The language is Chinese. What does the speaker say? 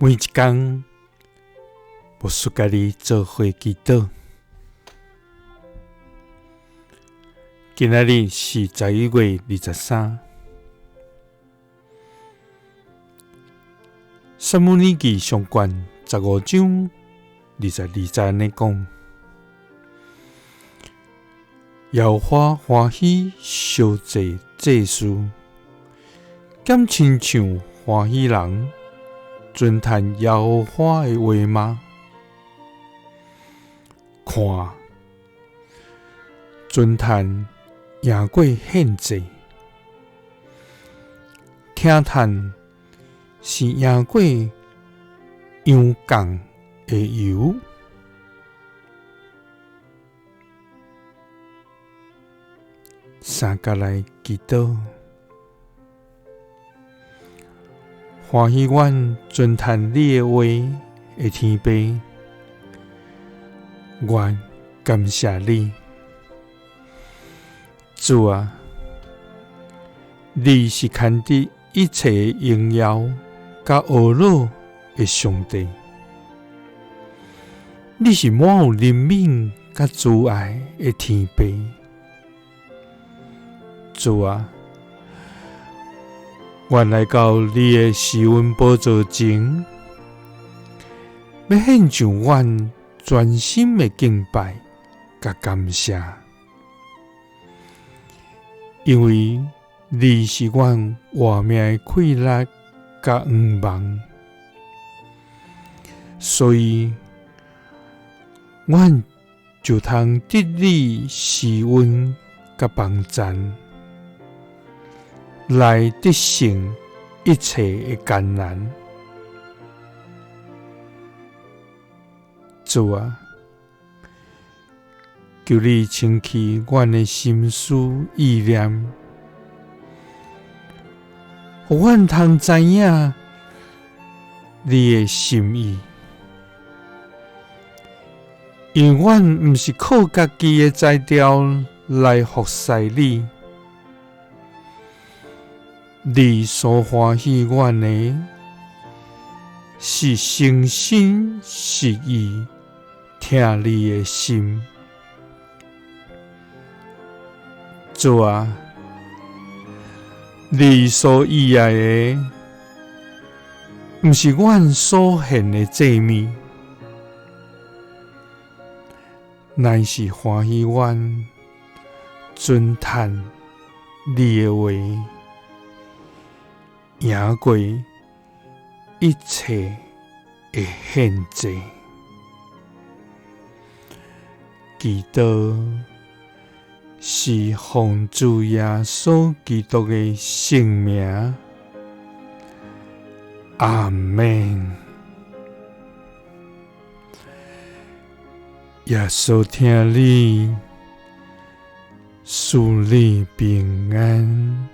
每一天，牧师甲你做伙祈祷。今仔日是11月23，撒母耳記上卷15章22節安尼講：耶和華歡喜燒祭祭司，兼親像歡喜人尊讚耶和華的話嗎？看，尊讚贏過獻祭，聽嘆是贏過羊降的油。三甲來祈禱，歡喜阮尊讚你的話的天父，阮感謝你，主啊，你是牽得一切榮耀甲懊惱的上帝，你是滿有憐憫甲慈愛的天父。主啊，阮來到你的施恩寶座前，要獻上阮全心的敬拜甲感謝，因為你是阮活命的氣力甲願望，所以阮就通得你施恩甲幫讚，來得勝一切的艱難。主啊，求你清去阮的心思意念，互阮通知影你的心意，因為阮毋是靠家己的才調來服侍你。你所歡喜阮的，是誠心實意聽你的心。主啊，你所喜愛的，毋是阮所獻的祭物，乃是歡喜阮尊讚你的話，贏過一切的獻祭。祈禱是奉主耶穌基督的聖名，阿們。耶穌聽你，賜你平安。